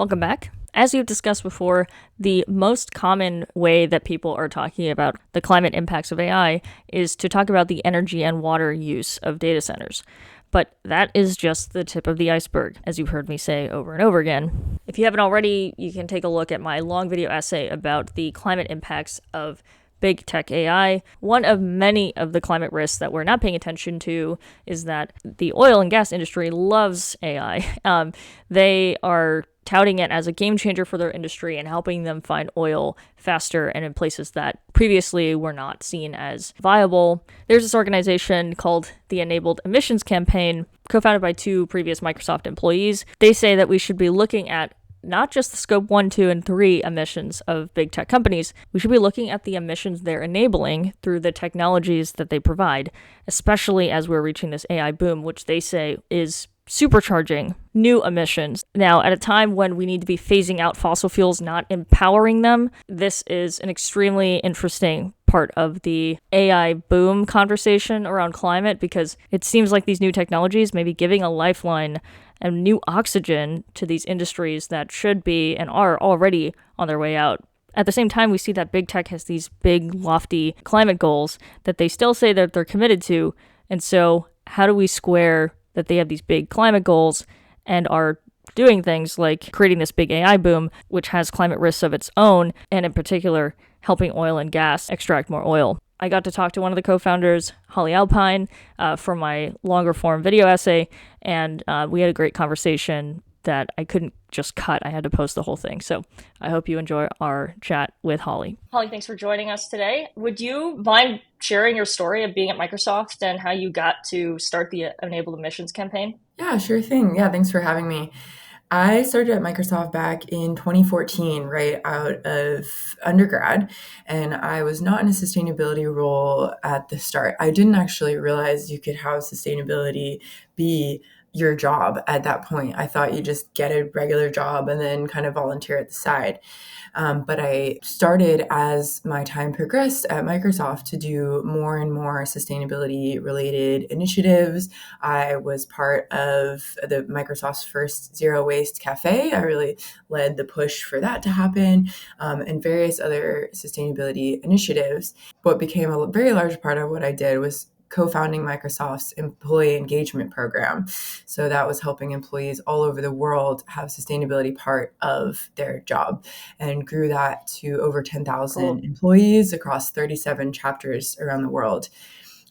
Welcome back. As you've discussed before, the most common way that people are talking about the climate impacts of AI is to talk about the energy and water use of data centers. But that is just the tip of the iceberg, as you've heard me say over and over again. If you haven't already, you can take a look at my long video essay about the climate impacts of big tech AI. One of many of the climate risks that we're not paying attention to is that the oil and gas industry loves AI. They are touting it as a game changer for their industry and helping them find oil faster and in places that previously were not seen as viable. There's this organization called the Enabled Emissions Campaign, co-founded by two previous Microsoft employees. They say that we should be looking at not just the scope 1, 2, and 3 emissions of big tech companies. We should be looking at the emissions they're enabling through the technologies that they provide, especially as we're reaching this AI boom, which they say is supercharging new emissions. Now, at a time when we need to be phasing out fossil fuels, not empowering them, this is an extremely interesting part of the AI boom conversation around climate, because it seems like these new technologies may be giving a lifeline and new oxygen to these industries that should be and are already on their way out. At the same time, we see that big tech has these big, lofty climate goals that they still say that they're committed to. And so how do we square that they have these big climate goals and are doing things like creating this big AI boom, which has climate risks of its own, and in particular, helping oil and gas extract more oil? I got to talk to one of the co-founders, Holly Alpine, for my longer form video essay, and we had a great conversation that I couldn't just cut. I had to post the whole thing. So I hope you enjoy our chat with Holly. Holly, thanks for joining us today. Would you mind sharing your story of being at Microsoft and how you got to start the Enabled Emissions campaign? Yeah, sure thing. Yeah, thanks for having me. I started at Microsoft back in 2014, right out of undergrad, and I was not in a sustainability role at the start. I didn't actually realize you could have sustainability be your job at that point. I thought you just get a regular job and then kind of volunteer at the side. But I started as my time progressed at Microsoft to do more and more sustainability related initiatives. I was part of the Microsoft's first zero waste cafe. I really led the push for that to happen, and various other sustainability initiatives. What became a very large part of what I did was co-founding Microsoft's employee engagement program. So that was helping employees all over the world have sustainability part of their job, and grew that to over 10,000 Cool. employees across 37 chapters around the world.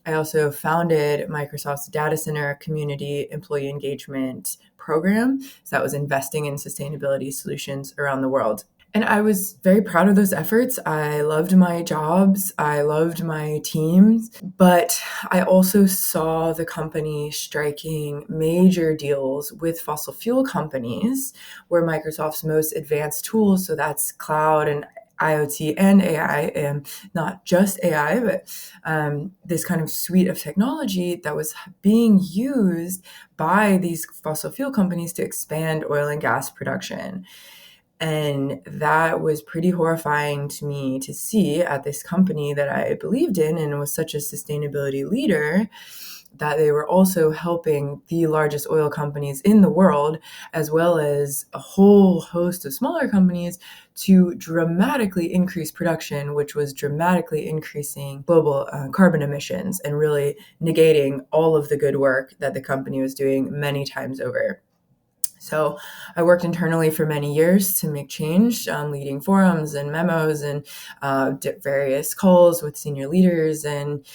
I also founded Microsoft's data center community employee engagement program. So that was investing in sustainability solutions around the world. And I was very proud of those efforts. I loved my jobs. I loved my teams. But I also saw the company striking major deals with fossil fuel companies, where Microsoft's most advanced tools, so that's cloud and IoT and AI, and not just AI, but this kind of suite of technology that was being used by these fossil fuel companies to expand oil and gas production. And that was pretty horrifying to me to see at this company that I believed in and was such a sustainability leader, that they were also helping the largest oil companies in the world, as well as a whole host of smaller companies, to dramatically increase production, which was dramatically increasing global carbon emissions and really negating all of the good work that the company was doing many times over. So I worked internally for many years to make change, leading forums and memos and various calls with senior leaders, and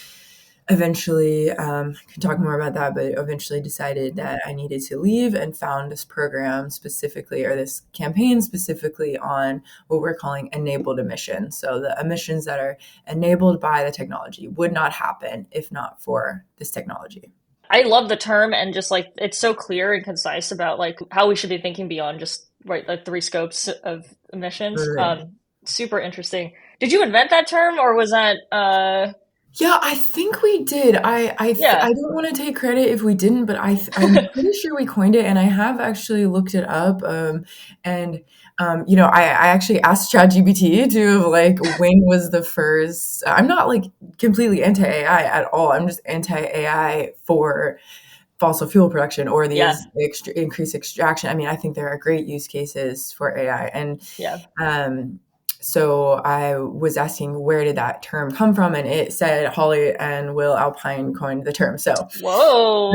eventually, I can talk more about that, but eventually decided that I needed to leave and found this program specifically, or this campaign specifically, on what we're calling enabled emissions. So the emissions that are enabled by the technology would not happen if not for this technology. I love the term, and just like it's so clear and concise about like how we should be thinking beyond just right like three scopes of emissions. Totally. Super interesting. Did you invent that term, or was that Yeah, I think we did. I yeah. don't want to take credit if we didn't, but I'm pretty sure we coined it, and I have actually looked it up. And I actually asked ChatGPT to, like, when was the first. I'm not like completely anti AI at all. I'm just anti AI for fossil fuel production or Yeah. these increased extraction. I mean, I think there are great use cases for AI. And Yeah. um, so I was asking, where did that term come from? And it said Holly and Will Alpine coined the term. So Whoa.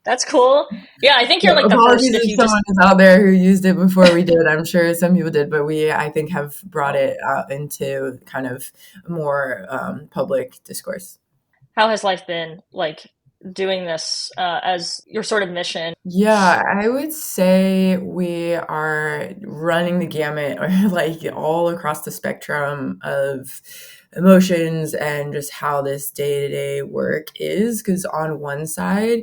That's cool. Yeah, I think so you're like the apologies first if if you just someone is out there who used it before we did. I'm sure some people did, but we, I think, have brought oh. it out into kind of more public discourse. How has life been like doing this as your sort of mission? Yeah, I would say we are running the gamut or like all across the spectrum of emotions and just how this day-to-day work is. Because on one side,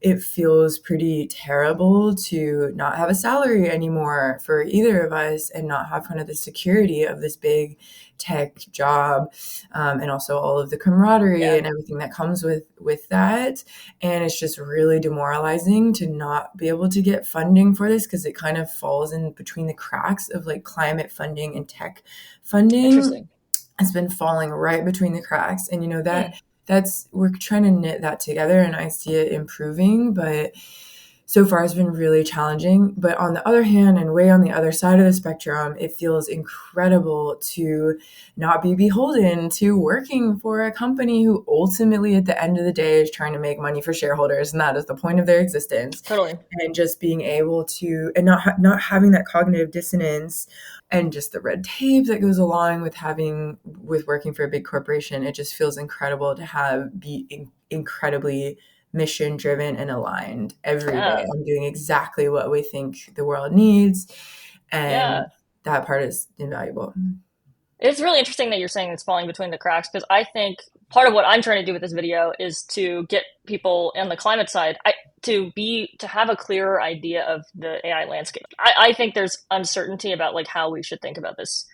it feels pretty terrible to not have a salary anymore for either of us and not have kind of the security of this big tech job, and also all of the camaraderie Yeah, and everything that comes with that. And it's just really demoralizing to not be able to get funding for this because it kind of falls in between the cracks of like climate funding and tech funding. interesting. It's been falling right between the cracks. And Hmm. that's we're trying to knit that together, and I see it improving, but so far it's been really challenging. But on the other hand, and way on the other side of the spectrum, it feels incredible to not be beholden to working for a company who ultimately at the end of the day is trying to make money for shareholders, and that is the point of their existence. Totally. And just being able to, and not having that cognitive dissonance and just the red tape that goes along with working for a big corporation. It just feels incredible to be incredibly mission driven and aligned every day. Yeah. I'm doing exactly what we think the world needs, and Yeah. that part is invaluable. It's really interesting that you're saying it's falling between the cracks because I think part of what I'm trying to do with this video is to get people on the climate side to have a clearer idea of the AI landscape. I think there's uncertainty about like how we should think about this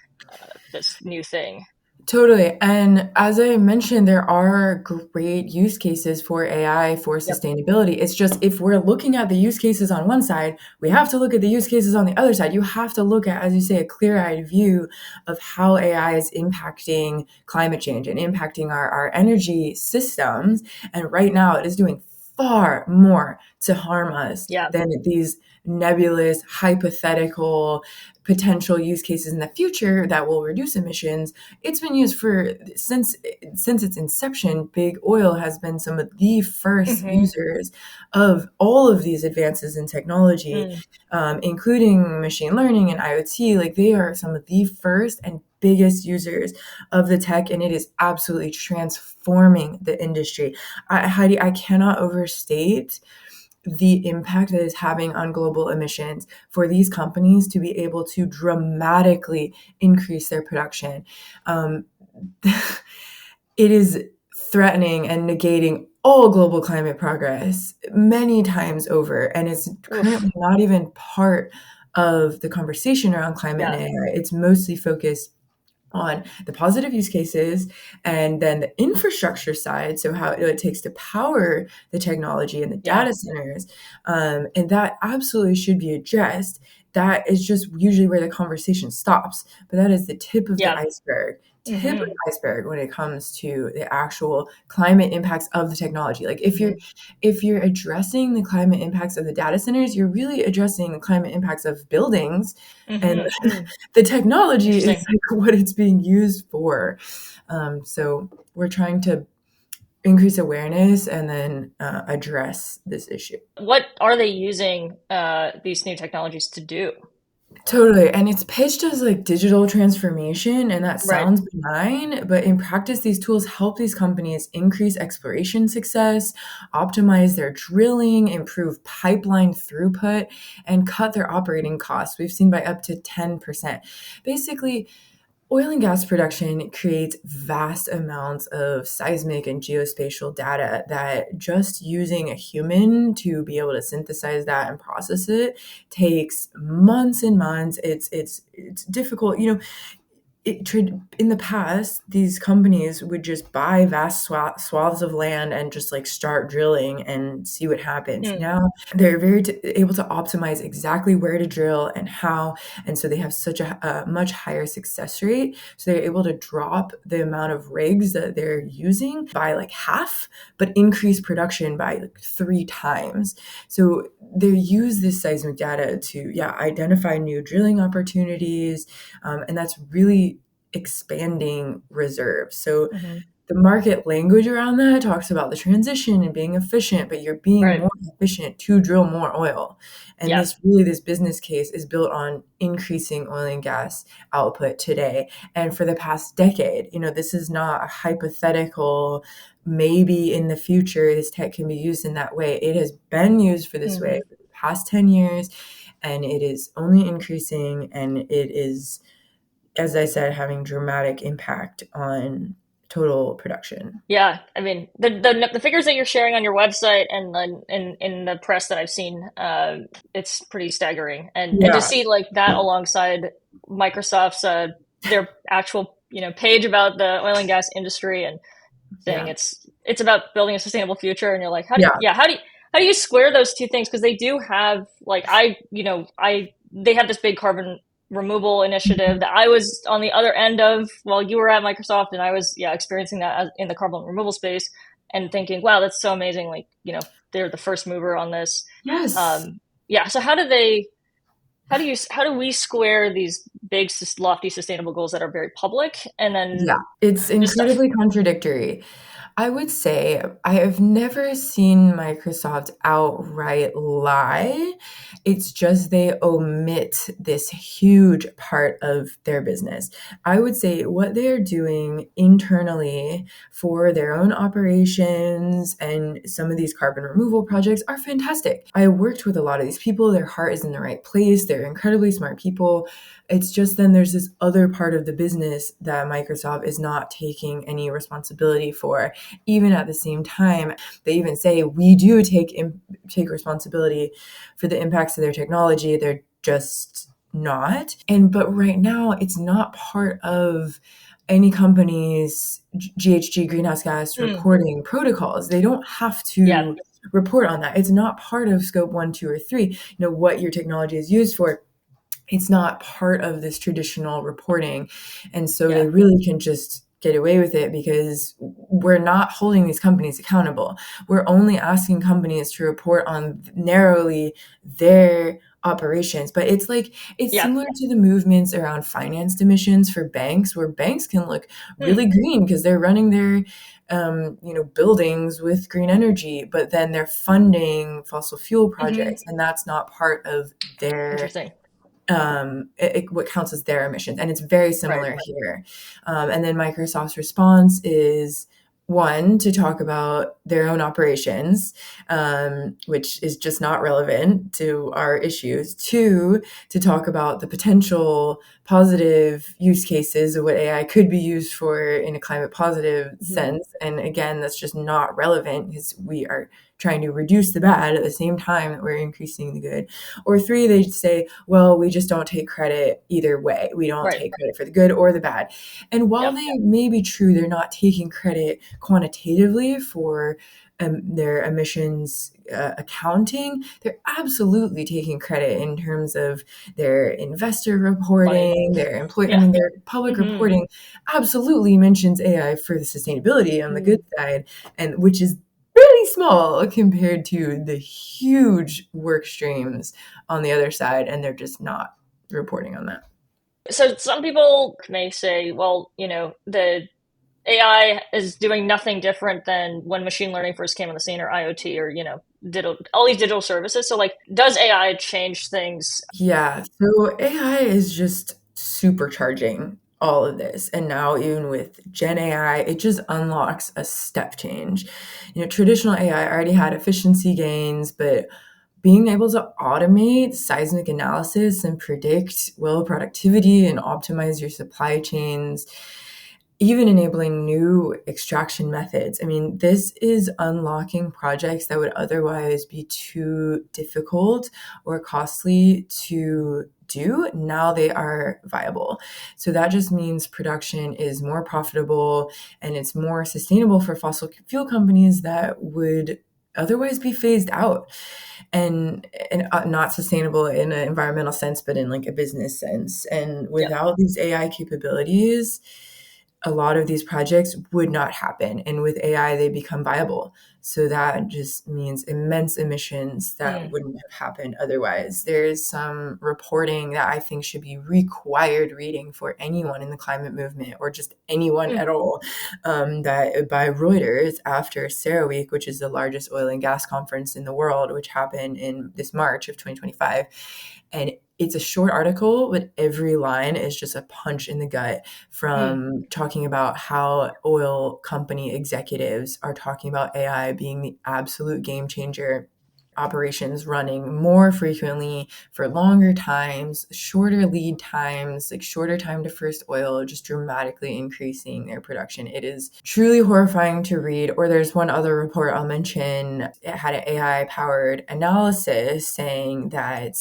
new thing. Totally. And as I mentioned, there are great use cases for AI for Yep. sustainability. It's just if we're looking at the use cases on one side, we have to look at the use cases on the other side. You have to look at, as you say, a clear eyed view of how AI is impacting climate change and impacting our energy systems. And right now, it is doing far more to harm us Yeah. than these nebulous, hypothetical, potential use cases in the future that will reduce emissions. It's been used for since its inception. Big oil has been some of the first Hmm. users of all of these advances in technology, Mm. including machine learning and IoT. Like they are some of the first and biggest users of the tech, and it is absolutely transforming the industry. Heidi, I cannot overstate the impact that is having on global emissions for these companies to be able to dramatically increase their production. Um, it is threatening and negating all global climate progress many times over, and it's currently Oof. not even part of the conversation around climate and Yeah. AI. It's mostly focused on the positive use cases and then the infrastructure side. So how it takes to power the technology and the Yeah. data centers. And that absolutely should be addressed. That is just usually where the conversation stops. But that is the tip of the Yeah. iceberg. Tip of Hmm. the iceberg when it comes to the actual climate impacts of the technology. Like Hmm. if you're addressing the climate impacts of the data centers, you're really addressing the climate impacts of buildings, and Hmm. Mm. the technology is Interesting. like what it's being used for. So we're trying to increase awareness and then address this issue. What are they using these new technologies to do? Totally. And it's pitched as like digital transformation, and that Right. sounds benign, but in practice, these tools help these companies increase exploration success, optimize their drilling, improve pipeline throughput, and cut their operating costs. We've seen by up to 10%. Basically, oil and gas production creates vast amounts of seismic and geospatial data that just using a human to be able to synthesize that and process it takes months and months. It's difficult. in the past, these companies would just buy vast swaths of land and just like start drilling and see what happens. Mm. Now they're very able to optimize exactly where to drill and how, and so they have such a much higher success rate. So they're able to drop the amount of rigs that they're using by like half, but increase production by like 3 times. So they use this seismic data to identify new drilling opportunities, and that's really expanding reserves. So Hmm. the market language around that talks about the transition and being efficient, but you're being Right. more efficient to drill more oil. And Yeah. this business case is built on increasing oil and gas output today. And for the past decade, this is not a hypothetical, maybe in the future this tech can be used in that way. It has been used for this way Hmm. for the past 10 years, and it is only increasing, and it is, as I said, having dramatic impact on total production. Yeah, I mean the figures that you're sharing on your website and in the press that I've seen, it's pretty staggering. And to Yeah, see like that alongside Microsoft's their actual page about the oil and gas industry and saying yeah, it's about building a sustainable future, and you're like, yeah, how do you square those two things? Because they do have like I they have this big carbon removal initiative that I was on the other end of while you were at Microsoft, and I was experiencing that in the carbon removal space and thinking, wow, that's so amazing. Like they're the first mover on this. yes. Yeah. So how do we square these big lofty sustainable goals that are very public and Yeah, then it's this stuff? incredibly contradictory. I would say I have never seen Microsoft outright lie. It's just they omit this huge part of their business. I would say what they're doing internally for their own operations and some of these carbon removal projects are fantastic. I worked with a lot of these people. Their heart is in the right place. They're incredibly smart people. It's just then there's this other part of the business that Microsoft is not taking any responsibility for. Even at the same time, they even say we do take responsibility for the impacts of their technology. They're just not. But right now, it's not part of any company's GHG greenhouse gas Mm, reporting protocols. They don't have yeah. to report on that. It's not part of scope 1, 2, or 3. What your technology is used for, it's not part of this traditional reporting. And so Yeah. they really can just get away with it because we're not holding these companies accountable. We're only asking companies to report on narrowly their operations. But it's Yeah. similar to the movements around financed emissions for banks, where banks can look Hmm. really green because they're running their buildings with green energy, but then they're funding fossil fuel Hmm. projects, and that's not part of their Interesting. what counts as their emissions. And it's very Right. similar here. And then Microsoft's response is, one, to talk about their own operations, which is just not relevant to our issues. Two, to talk about the potential positive use cases of what AI could be used for in a climate positive Hmm. sense. And again, that's just not relevant because we are trying to reduce the bad at the same time that we're increasing the good. Or three, they say, well, we just don't take credit either way. We don't Right. take credit for the good or the bad. And while Yep. they may be true, they're not taking credit quantitatively for their emissions accounting. They're absolutely taking credit in terms of their investor Money. reporting, their employee, I Yeah. mean, their public Hmm. reporting absolutely mentions AI for the sustainability on the good Mm. side, and which is really small compared to the huge work streams on the other side, and they're just not reporting on that. So some people may say, well, the AI is doing nothing different than when machine learning first came on the scene, or IoT, or digital, all these digital services. So, like, does AI change things? Yeah, so AI is just supercharging all of this. And now, even with Gen AI, it just unlocks a step change. Traditional AI already had efficiency gains, but being able to automate seismic analysis and predict well productivity and optimize your supply chains, even enabling new extraction methods. I mean, this is unlocking projects that would otherwise be too difficult or costly to do. Now they are viable. So that just means production is more profitable and it's more sustainable for fossil fuel companies that would otherwise be phased out, and not sustainable in an environmental sense, but in like a business sense. And Yep. without these AI capabilities, a lot of these projects would not happen. And with AI, they become viable. So that just means immense emissions that Mm. wouldn't have happened otherwise. There's some reporting that I think should be required reading for anyone in the climate movement or just anyone Mm. at all, that by Reuters after CERAWeek, which is the largest oil and gas conference in the world, which happened in this March of 2025. And it's a short article, but every line is just a punch in the gut, Mm. from talking about how oil company executives are talking about AI being the absolute game changer, operations running more frequently for longer times, shorter lead times, like shorter time to first oil, just dramatically increasing their production. It is truly horrifying to read. Or there's one other report I'll mention. It had an AI powered analysis saying that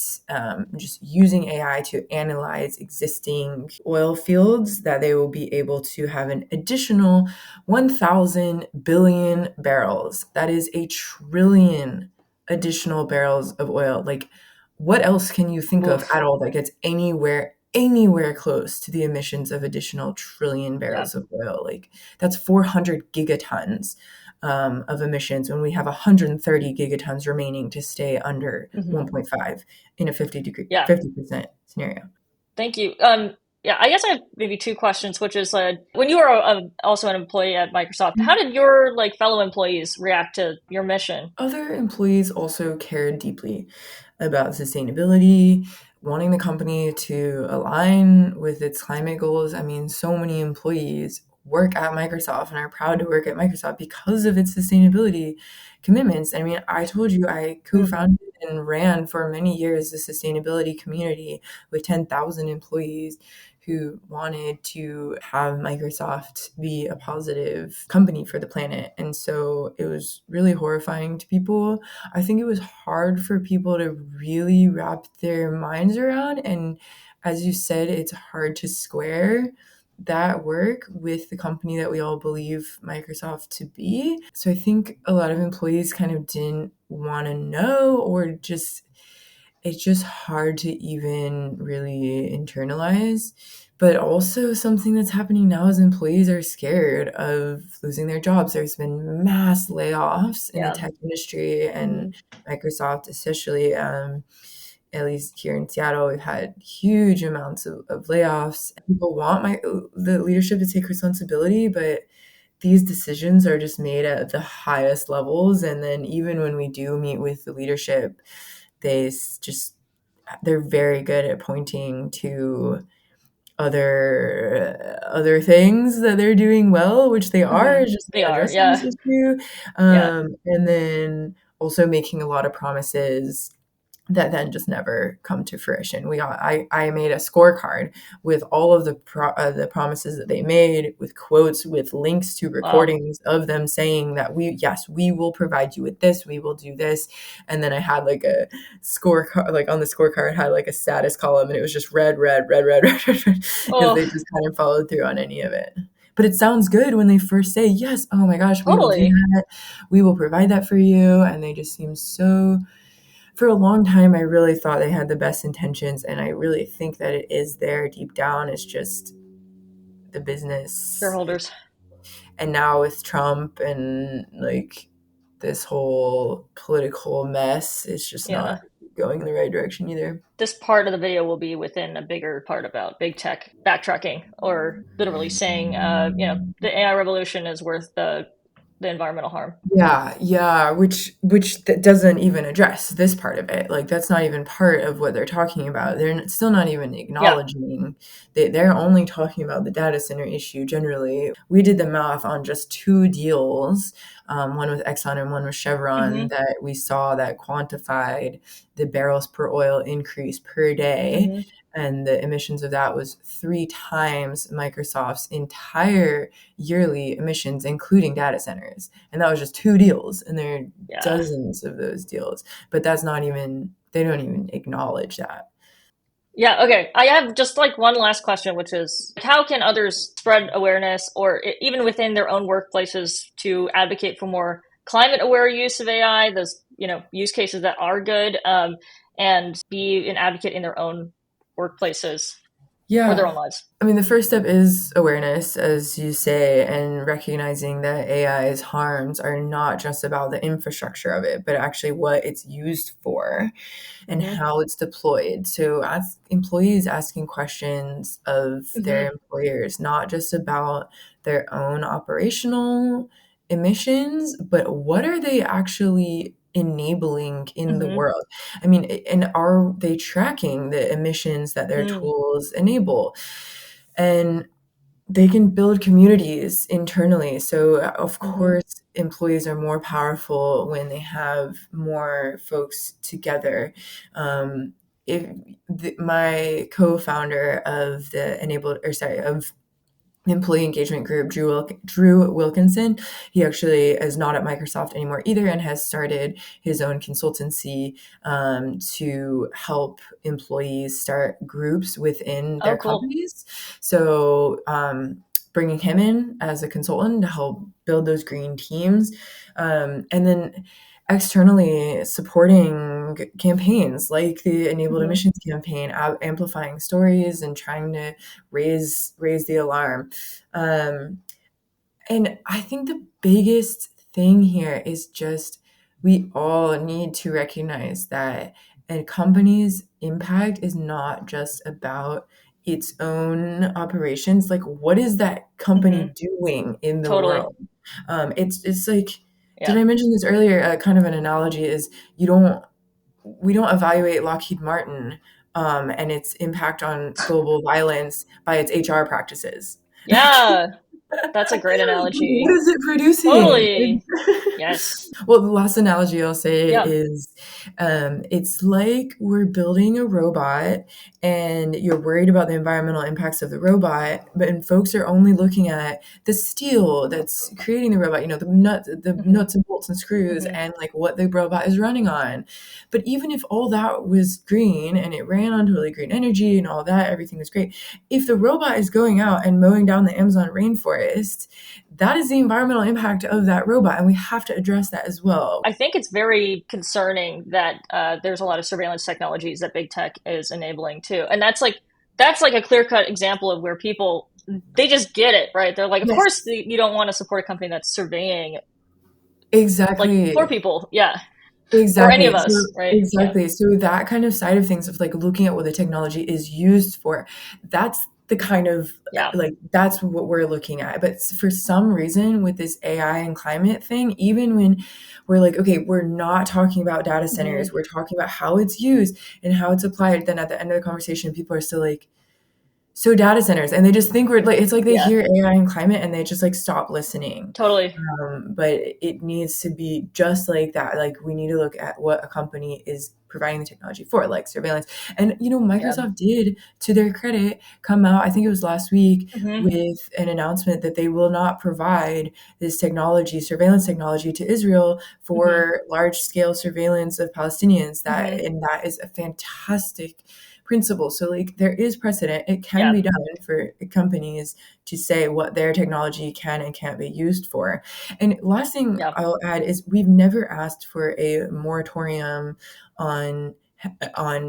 just using AI to analyze existing oil fields, that they will be able to have an additional 1,000 billion barrels. That is a trillion additional barrels of oil. Like, what else can you think of Woof. at all that gets anywhere close to the emissions of additional trillion Yeah. barrels of oil? Like, that's 400 gigatons of emissions when we have 130 gigatons remaining to stay under Hmm. 1.5 in a Yeah. 50% scenario. Thank you. Yeah, I guess I have maybe two questions, which is when you were also an employee at Microsoft, how did your like fellow employees react to your mission? Other employees also cared deeply about sustainability, wanting the company to align with its climate goals. I mean, so many employees work at Microsoft and are proud to work at Microsoft because of its sustainability commitments. I mean, I told you I Mm. co-founded and ran for many years the sustainability community with 10,000 employees who wanted to have Microsoft be a positive company for the planet. And so it was really horrifying to people. I think it was hard for people to really wrap their minds around. And as you said, it's hard to square that work with the company that we all believe Microsoft to be. So I think a lot of employees kind of didn't want to know, or just it's just hard to even really internalize. But also, something that's happening now is employees are scared of losing their jobs. There's been mass layoffs in the Yeah. tech industry, and Hmm. Microsoft, especially, at least here in Seattle, we've had huge amounts of layoffs. People want the leadership to take responsibility, but these decisions are just made at the highest levels. And then even when we do meet with the leadership, just they're very good at pointing to other things that they're doing well, which they Hmm. are, just They not are. addressing Yeah. this issue. Yeah. And then also making a lot of promises that then just never come to fruition. I made a scorecard with all of the promises that they made, with quotes, with links to Wow. recordings of them saying that we will provide you with this, we will do this. And then I had like a scorecard, like on the scorecard had like a status column, and it was just red, red, red, red, red, red, red, because Oh, they just kind of followed through on any of it. But it sounds good when they first say, yes, oh my gosh, we will do totally. that. We will provide that for you. And they just seem so, for a long time, I really thought they had the best intentions, and I really think that it is there deep down. It's just the business. Shareholders. And now with Trump and like this whole political mess, it's just not Yeah. going in the right direction either. This part of the video will be within a bigger part about big tech backtracking, or literally saying, the AI revolution is worth the environmental harm. Yeah, yeah, which that doesn't even address this part of it. Like, that's not even part of what they're talking about. Still not even Yeah. acknowledging. They're only talking about the data center issue generally. We did the math on just two deals, one with Exxon and one with Chevron, Hmm. that we saw that quantified the barrels per oil increase per day. Hmm. and the emissions of that was 3 times Microsoft's entire yearly emissions, including data centers. And that was just 2 deals, and there are Yeah. dozens of those deals. But that's not even, they don't even acknowledge that. Yeah, okay. I have just like one last question, which is how can others spread awareness or even within their own workplaces to advocate for more climate aware use of AI, those, use cases that are good, and be an advocate in their own workplaces or their Yeah. own lives? I mean, the first step is awareness, as you say, and recognizing that AI's harms are not just about the infrastructure of it, but actually what it's used for and Mm-hmm. how it's deployed. So, as employees asking questions of their Mm-hmm. employers, not just about their own operational emissions, but what are they actually enabling in the Mm-hmm. world? I mean, and are they tracking the emissions that their Mm. tools enable? And they can build communities internally. So, of Mm-hmm. course, employees are more powerful when they have more folks together. If my co-founder of the enabled, or sorry, of employee engagement group, Drew Wilkinson. He actually is not at Microsoft anymore either, and has started his own consultancy to help employees start groups within Oh, their cool. companies. So, bringing him in as a consultant to help build those green teams, and then externally supporting campaigns like the Enabled Mm-hmm. Emissions campaign, amplifying stories and trying to raise the alarm. Um, and I think the biggest thing here is just we all need to recognize that a company's impact is not just about its own operations. Like, what is that Mm-hmm. company doing in the Totally. world? It's like, did Yeah. I mention this earlier? Kind of an analogy is you don't we don't evaluate Lockheed Martin and its impact on global violence by its HR practices. Yeah. That's a great What analogy. is it producing? Totally. Yes. Well, the last analogy I'll say Yeah. is it's like we're building a robot and you're worried about the environmental impacts of the robot, but and folks are only looking at the steel that's creating the robot, the Mm-hmm. nuts and bolts and screws Mm-hmm. and like what the robot is running on. But even if all that was green and it ran on totally green energy and all that, everything was great. If the robot is going out and mowing down the Amazon rainforest, that is the environmental impact of that robot, and we have to address that as well. I think it's very concerning that there's a lot of surveillance technologies that big tech is enabling too, and that's like a clear cut example of where people they just get it right. They're like, of course Yes, you don't want to support a company that's surveying like poor exactly. people, yeah, or any of Exactly. So us, right? Yeah, exactly. So that kind of side of things of like looking at what the technology is used for, that's the kind of yeah. like that's what we're looking at. But for some reason with this AI and climate thing, even when we're like, okay, we're not talking about data Mm-hmm. centers, we're talking about how it's used and how it's applied, then at the end of the conversation, people are still like, so data centers, and they just think we're like, it's like they Yeah, hear AI and climate and they just like stop listening. totally. But it needs to be just like that. Like we need to look at what a company is providing the technology for, like surveillance. And Yeah. Microsoft did, to their credit, come out, I think it was last week, Mm-hmm. with an announcement that they will not provide this technology, surveillance technology, to Israel Mm-hmm. for large scale surveillance of Palestinians. Mm-hmm. That is a fantastic principle. So like there is precedent. It can Yeah. be done for companies to say what their technology can and can't be used for. And last thing Yeah. I'll add is we've never asked for a moratorium on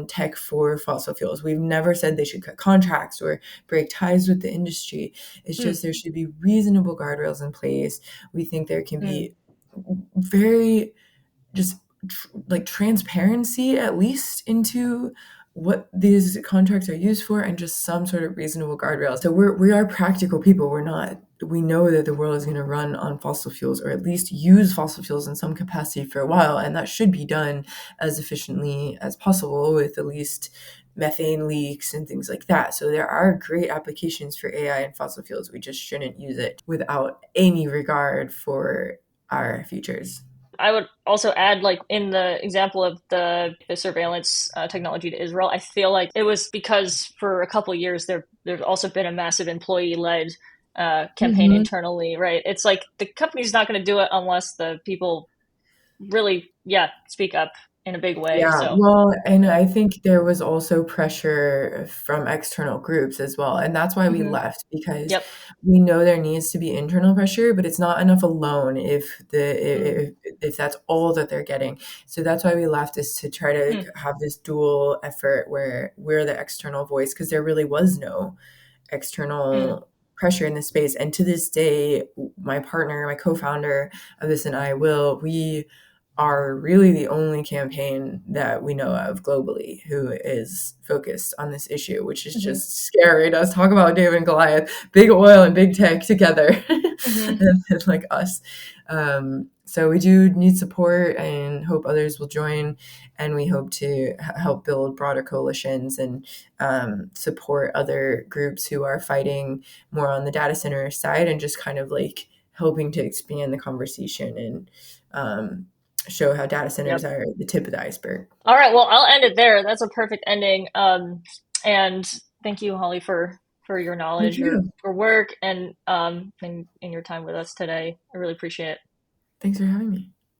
tech for fossil fuels. We've never said they should cut contracts or break ties with the industry. It's Mm. just there should be reasonable guardrails in place. We think there can Mm. be very just like transparency at least into what these contracts are used for and just some sort of reasonable guardrails. So we are practical people. We know that the world is going to run on fossil fuels or at least use fossil fuels in some capacity for a while, and that should be done as efficiently as possible with the least methane leaks and things like that. So there are great applications for AI and fossil fuels. We just shouldn't use it without any regard for our futures. I would also add, like in the example of the surveillance technology to Israel, I feel like it was because for a couple of years there's also been a massive employee led campaign Mhm. internally, right? It's like the company's not going to do it unless the people really, yeah, speak up in a big way. Yeah, So well, and yeah. I think there was also pressure from external groups as well, and that's why we Hmm. left because Yep. we know there needs to be internal pressure, but it's not enough alone Mm. if that's all that they're getting. So that's why we left is to try to Mm. have this dual effort where we're the external voice because there really was no Mm. external pressure in this space. And to this day, my partner, my co-founder of this and I, Will, we are really the only campaign that we know of globally who is focused on this issue, which is Hmm. just scary to us. Talk about David and Goliath, big oil and big tech together, Hmm. and like us. So we do need support and hope others will join. And we hope to help build broader coalitions and support other groups who are fighting more on the data center side and just kind of like helping to expand the conversation and show how data centers Yep. are the tip of the iceberg. All right. Well, I'll end it there. That's a perfect ending. And thank you, Holly, for your Thank knowledge, your you. for work, and your time with us today. I really appreciate it. Thanks for having me.